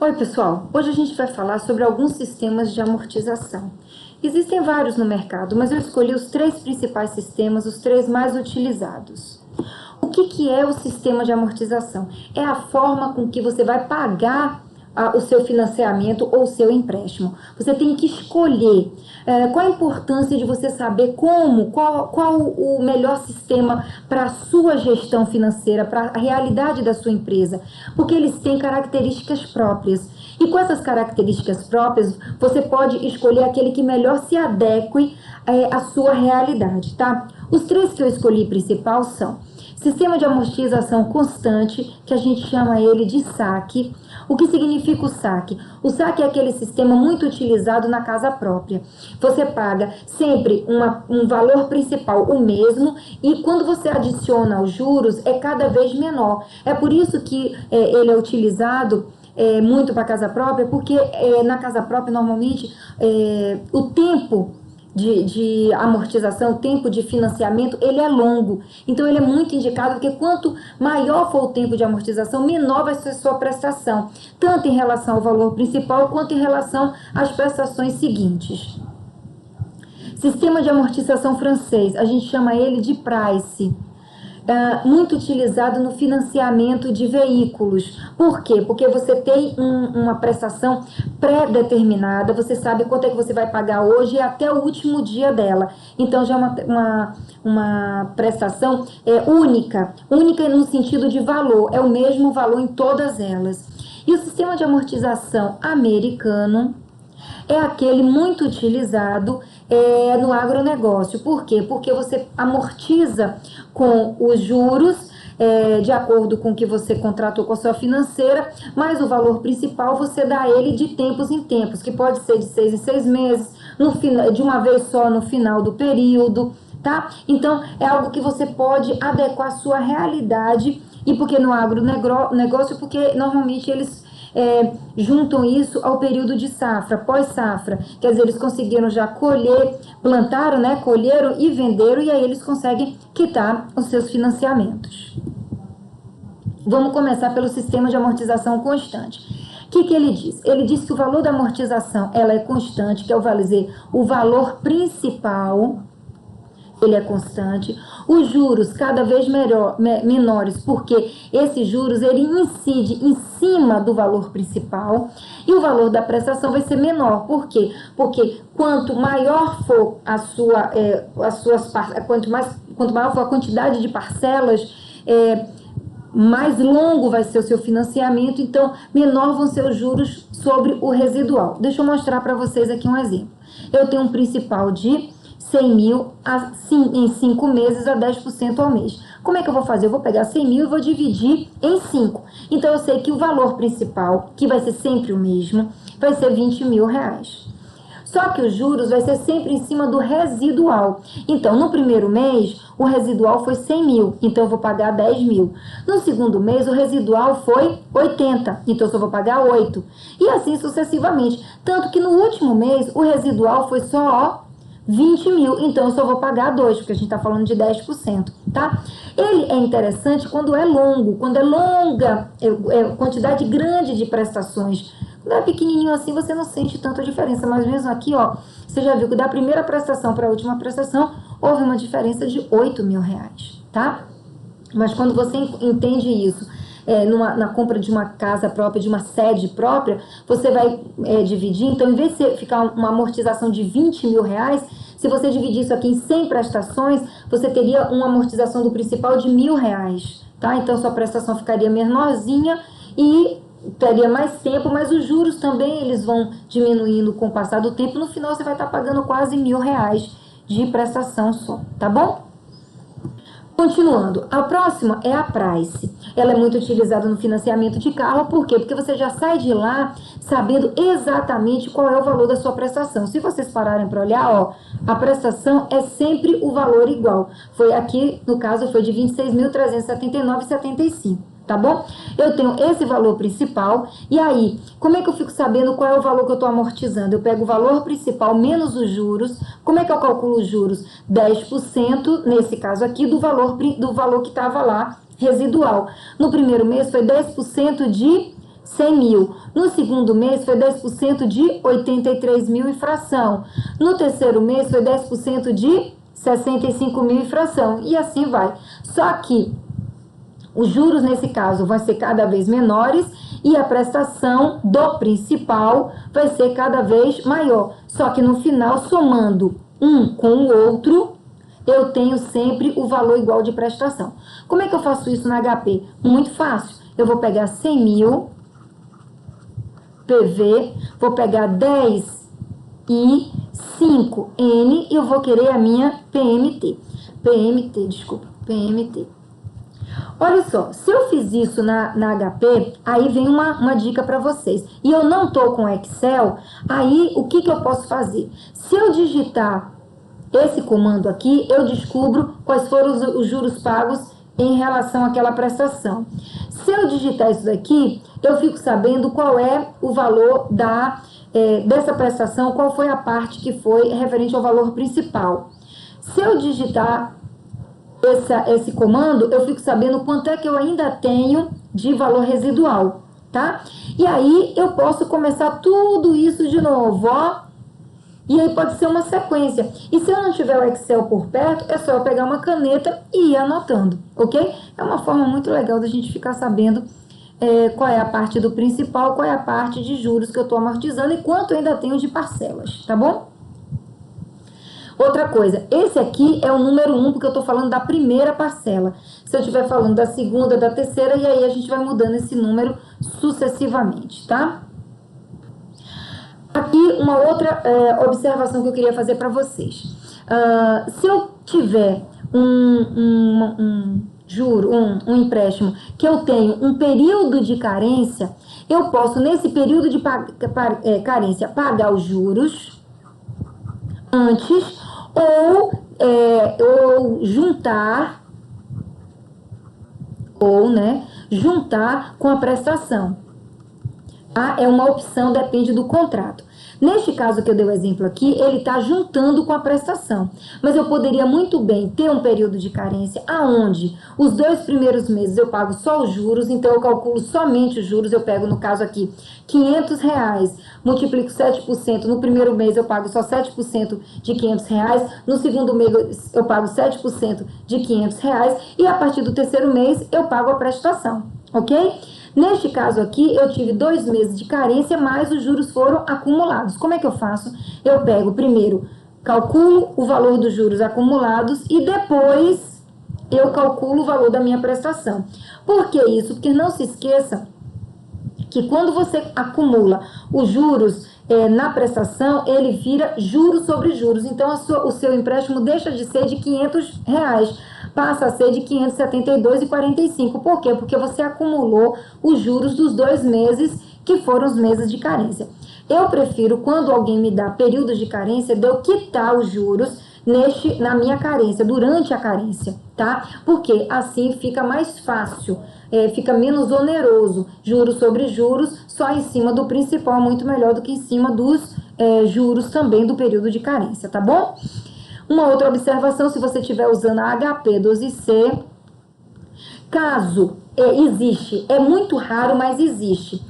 Oi, pessoal! Hoje a gente vai falar sobre alguns sistemas de amortização. Existem vários no mercado, mas eu escolhi os 3 principais sistemas, os 3 mais utilizados. O que é o sistema de amortização? É a forma com que você vai pagar o seu financiamento ou o seu empréstimo. Você tem que escolher qual a importância de você saber qual o melhor sistema para a sua gestão financeira, para a realidade da sua empresa, porque eles têm características próprias. E com essas características próprias, você pode escolher aquele que melhor se adeque à sua realidade, tá? Os 3 que eu escolhi principal são sistema de amortização constante, que a gente chama ele de saque. O que significa o saque? O saque é aquele sistema muito utilizado na casa própria. Você paga sempre um valor principal, o mesmo, e quando você adiciona os juros, é cada vez menor. É por isso que ele é utilizado muito para casa própria, porque na casa própria, normalmente, o tempo de amortização, o tempo de financiamento, ele é longo. Então, ele é muito indicado, porque quanto maior for o tempo de amortização, menor vai ser a sua prestação, tanto em relação ao valor principal, quanto em relação às prestações seguintes. Sistema de amortização francês, a gente chama ele de price. Muito utilizado no financiamento de veículos. Por quê? Porque você tem uma prestação pré-determinada, você sabe quanto é que você vai pagar hoje e até o último dia dela. Então, já é uma prestação única no sentido de valor, é o mesmo valor em todas elas. E o sistema de amortização americano é aquele muito utilizado no agronegócio. Por quê? Porque você amortiza com os juros de acordo com o que você contratou com a sua financeira, mas o valor principal você dá ele de tempos em tempos, que pode ser de 6 em 6 meses, de uma vez só no final do período, tá? Então, é algo que você pode adequar à sua realidade. E por que no agronegócio? Porque normalmente eles juntam isso ao período de safra, pós-safra. Quer dizer, eles conseguiram já colher, plantaram, né, colheram e venderam, e aí eles conseguem quitar os seus financiamentos. Vamos começar pelo sistema de amortização constante. O que ele diz? Ele diz que o valor da amortização ela é constante, que é o valor principal, ele é constante. Os juros cada vez menores, porque esses juros ele incide em cima do valor principal, e o valor da prestação vai ser menor. Por quê? Porque quanto maior for quanto maior for a quantidade de parcelas, mais longo vai ser o seu financiamento, então menor vão ser os juros sobre o residual. Deixa eu mostrar para vocês aqui um exemplo. Eu tenho um principal de 100 mil em 5 meses a 10% ao mês. Como é que eu vou fazer? Eu vou pegar 100 mil e vou dividir em 5. Então, eu sei que o valor principal, que vai ser sempre o mesmo, vai ser 20 mil reais. Só que os juros vai ser sempre em cima do residual. Então, no primeiro mês, o residual foi 100 mil, então eu vou pagar 10 mil. No segundo mês, o residual foi 80, então eu só vou pagar 8. E assim sucessivamente. Tanto que no último mês, o residual foi só 20 mil, então eu só vou pagar 2, porque a gente está falando de 10%, tá? Ele é interessante quando é longo, quando é longa, quantidade grande de prestações. Quando é pequenininho assim, você não sente tanta diferença, mas mesmo aqui, ó, você já viu que da primeira prestação para a última prestação, houve uma diferença de 8 mil reais, tá? Mas quando você entende isso, na compra de uma casa própria, de uma sede própria, você vai dividir. Então, em vez de ficar uma amortização de 20 mil reais, se você dividir isso aqui em 100 prestações, você teria uma amortização do principal de 1.000 reais, tá? Então, sua prestação ficaria menorzinha e teria mais tempo, mas os juros também eles vão diminuindo com o passar do tempo. No final, você vai estar pagando quase 1.000 reais de prestação só, tá bom? Continuando, a próxima é a price. Ela é muito utilizada no financiamento de carro. Por quê? Porque você já sai de lá sabendo exatamente qual é o valor da sua prestação. Se vocês pararem para olhar, ó, a prestação é sempre o valor igual. Foi aqui, no caso, foi de R$ 26.379,75. Tá bom? Eu tenho esse valor principal, e aí, como é que eu fico sabendo qual é o valor que eu estou amortizando? Eu pego o valor principal menos os juros. Como é que eu calculo os juros? 10%, nesse caso aqui, do valor que estava lá, residual. No primeiro mês foi 10% de 100 mil. No segundo mês foi 10% de 83 mil e fração. No terceiro mês foi 10% de 65 mil e fração. E assim vai. Só que os juros, nesse caso, vão ser cada vez menores e a prestação do principal vai ser cada vez maior. Só que no final, somando um com o outro, eu tenho sempre o valor igual de prestação. Como é que eu faço isso na HP? Muito fácil. Eu vou pegar 100 mil PV, vou pegar 10 e 5N e eu vou querer a minha PMT. PMT. Olha só, se eu fiz isso na HP, aí vem uma dica para vocês. E eu não tô com Excel, aí o que eu posso fazer? Se eu digitar esse comando aqui, eu descubro quais foram os juros pagos em relação àquela prestação. Se eu digitar isso daqui, eu fico sabendo qual é o valor dessa prestação, qual foi a parte que foi referente ao valor principal. Se eu digitar esse comando, eu fico sabendo quanto é que eu ainda tenho de valor residual, tá? E aí eu posso começar tudo isso de novo, ó. E aí pode ser uma sequência. E se eu não tiver o Excel por perto, é só eu pegar uma caneta e ir anotando, ok? É uma forma muito legal da gente ficar sabendo qual é a parte do principal, qual é a parte de juros que eu estou amortizando e quanto eu ainda tenho de parcelas, tá bom? Outra coisa, esse aqui é o número 1, porque eu estou falando da primeira parcela. Se eu estiver falando da segunda, da terceira, e aí a gente vai mudando esse número sucessivamente, tá? Aqui uma outra observação que eu queria fazer para vocês. Se eu tiver um empréstimo que eu tenho um período de carência, eu posso, nesse período de carência, pagar os juros antes ou juntar com a prestação. Tá? É uma opção, depende do contrato. Neste caso que eu dei o exemplo aqui, ele está juntando com a prestação. Mas eu poderia muito bem ter um período de carência aonde os 2 primeiros meses eu pago só os juros, então eu calculo somente os juros, eu pego no caso aqui R$500, multiplico 7%, no primeiro mês eu pago só 7% de R$500, no segundo mês eu pago 7% de R$500 e a partir do terceiro mês eu pago a prestação, ok? Neste caso aqui, eu tive 2 meses de carência, mas os juros foram acumulados. Como é que eu faço? Eu pego primeiro, calculo o valor dos juros acumulados e depois eu calculo o valor da minha prestação. Por que isso? Porque não se esqueça que quando você acumula os juros na prestação, ele vira juros sobre juros. Então, o seu empréstimo deixa de ser de R$500, passa a ser de R$ 572,45. Por quê? Porque você acumulou os juros dos 2 meses que foram os meses de carência. Eu prefiro, quando alguém me dá períodos de carência, de eu quitar os juros na minha carência, durante a carência, tá? Porque assim fica mais fácil, fica menos oneroso. Juros sobre juros, só em cima do principal, muito melhor do que em cima dos juros também do período de carência, tá bom? Uma outra observação, se você estiver usando a HP 12C, caso existe, é muito raro, mas existe,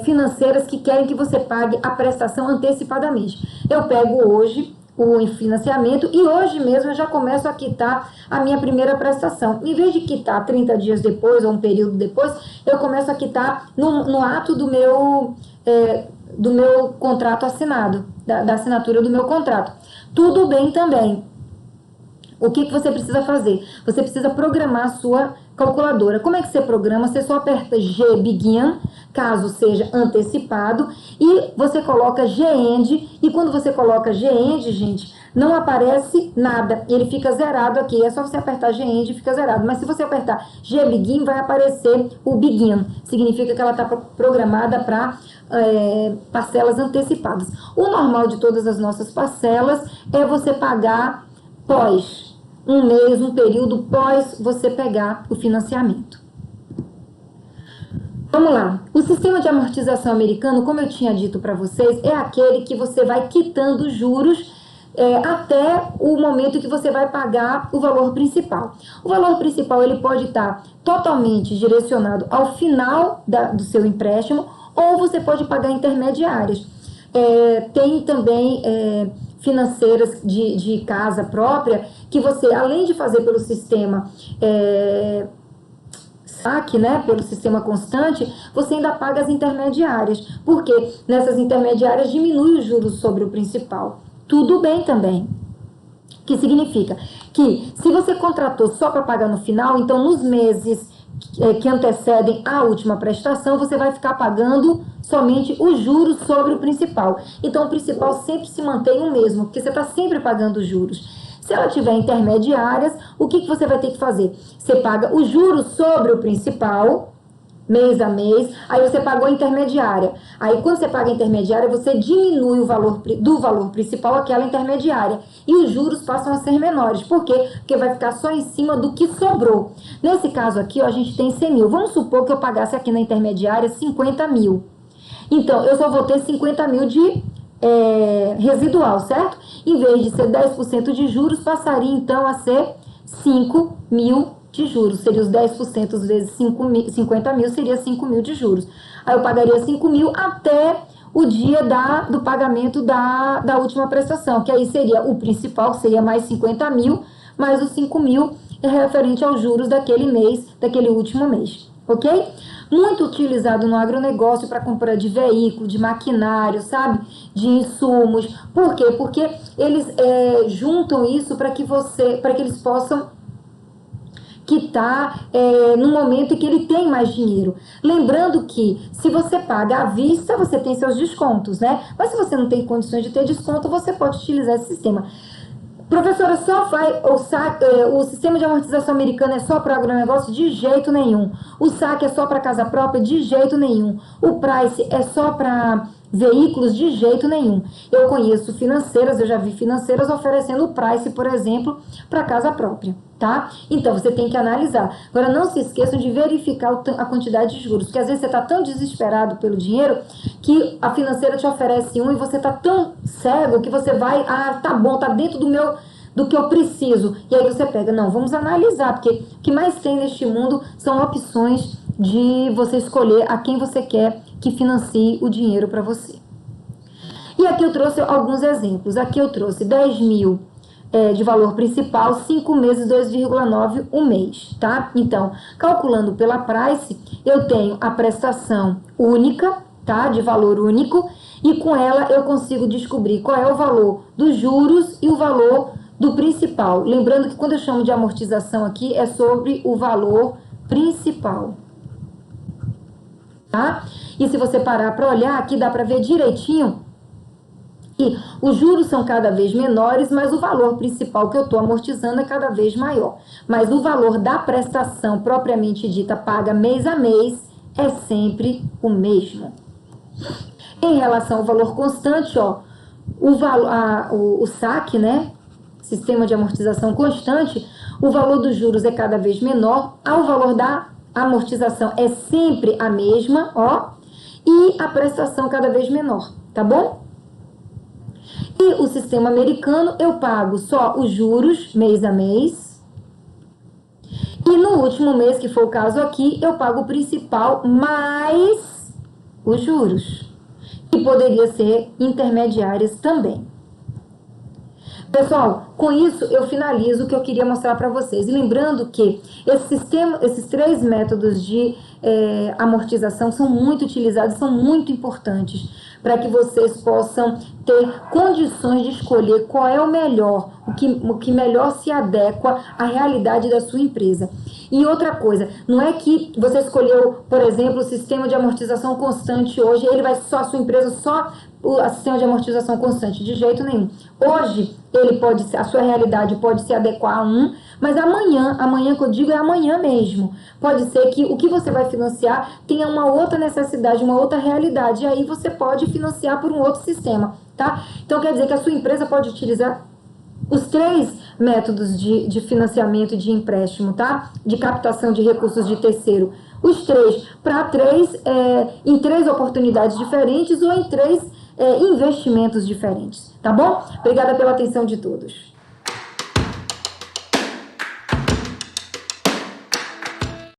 financeiras que querem que você pague a prestação antecipadamente. Eu pego hoje o financiamento e hoje mesmo eu já começo a quitar a minha primeira prestação. Em vez de quitar 30 dias depois ou um período depois, eu começo a quitar no ato do meu contrato assinado, da assinatura do meu contrato. Tudo bem também. O que você precisa fazer? Você precisa programar a sua calculadora. Como é que você programa? Você só aperta G Begin, caso seja antecipado, e você coloca GEND, e quando você coloca GEND, gente, não aparece nada, ele fica zerado aqui, é só você apertar GEND e fica zerado, mas se você apertar GBegin, vai aparecer o Begin, significa que ela está programada para parcelas antecipadas. O normal de todas as nossas parcelas é você pagar pós um mês, um período pós você pegar o financiamento. Vamos lá. O sistema de amortização americano, como eu tinha dito para vocês, é aquele que você vai quitando juros até o momento que você vai pagar o valor principal. O valor principal ele pode estar totalmente direcionado ao final do seu empréstimo, ou você pode pagar intermediárias. Tem também financeiras de casa própria, que você, além de fazer pelo sistema saque, né, pelo sistema constante, você ainda paga as intermediárias, porque nessas intermediárias diminui os juros sobre o principal. Tudo bem também. Que significa que se você contratou só para pagar no final, então nos meses que antecedem a última prestação, você vai ficar pagando somente os juros sobre o principal. Então o principal sempre se mantém o mesmo, porque você está sempre pagando os juros. Se ela tiver intermediárias, o que você vai ter que fazer? Você paga os juros sobre o principal, mês a mês, aí você pagou a intermediária. Aí quando você paga a intermediária, você diminui o valor do valor principal aquela intermediária. E os juros passam a ser menores. Por quê? Porque vai ficar só em cima do que sobrou. Nesse caso aqui, ó, a gente tem 100 mil. Vamos supor que eu pagasse aqui na intermediária 50 mil. Então, eu só vou ter 50 mil de residual, certo? Em vez de ser 10% de juros, passaria então a ser 5 mil de juros. Seria os 10% vezes 50 mil, seria 5 mil de juros. Aí eu pagaria 5 mil até o dia do pagamento da última prestação, que aí seria o principal, que seria mais 50 mil, mais os 5 mil referente aos juros daquele mês, daquele último mês, ok? Muito utilizado no agronegócio para compra de veículo, de maquinário, sabe? De insumos. Por quê? Porque eles juntam isso para que eles possam quitar no momento em que ele tem mais dinheiro. Lembrando que se você paga à vista, você tem seus descontos, né? Mas se você não tem condições de ter desconto, você pode utilizar esse sistema. Professora, o sistema de amortização americano é só para agronegócio? De jeito nenhum. O saque é só para casa própria? De jeito nenhum. O price é só para veículos? De jeito nenhum. Eu conheço financeiras, eu já vi financeiras oferecendo o price, por exemplo, para casa própria, tá? Então, você tem que analisar. Agora, não se esqueçam de verificar a quantidade de juros, porque às vezes você está tão desesperado pelo dinheiro que a financeira te oferece um e você está tão cego que você vai, tá bom, tá dentro do que eu preciso. E aí você pega, não, vamos analisar, porque o que mais tem neste mundo são opções de você escolher a quem você quer que financie o dinheiro para você. E aqui eu trouxe alguns exemplos. Aqui eu trouxe 10 mil de valor principal, 5 meses, 2,9 um mês, tá? Então, calculando pela price, eu tenho a prestação única, tá? De valor único, e com ela eu consigo descobrir qual é o valor dos juros e o valor do principal. Lembrando que quando eu chamo de amortização aqui, é sobre o valor principal, tá? E se você parar para olhar, aqui dá para ver direitinho que os juros são cada vez menores, mas o valor principal que eu estou amortizando é cada vez maior. Mas o valor da prestação propriamente dita, paga mês a mês, é sempre o mesmo. Em relação ao valor constante, ó, o saque, né? Sistema de amortização constante, o valor dos juros é cada vez menor, o valor da amortização é sempre a mesma, ó, e a prestação cada vez menor, tá bom? E o sistema americano, eu pago só os juros mês a mês. E no último mês, que foi o caso aqui, eu pago o principal mais os juros. Que poderia ser intermediárias também. Pessoal, com isso eu finalizo o que eu queria mostrar para vocês. E lembrando que esses 3 métodos de amortização são muito utilizados, são muito importantes para que vocês possam ter condições de escolher qual é o melhor, o que melhor se adequa à realidade da sua empresa. E outra coisa, não é que você escolheu, por exemplo, o sistema de amortização constante hoje, ele vai só, a sua empresa só o sistema de amortização constante, de jeito nenhum. Hoje, a sua realidade pode se adequar a mas amanhã que eu digo é amanhã mesmo. Pode ser que o que você vai financiar tenha uma outra necessidade, uma outra realidade, e aí você pode financiar por um outro sistema, tá? Então, quer dizer que a sua empresa pode utilizar os 3 métodos de financiamento e de empréstimo, tá? De captação de recursos de terceiro. Os 3 para em 3 oportunidades diferentes ou em 3 investimentos diferentes, tá bom? Obrigada pela atenção de todos.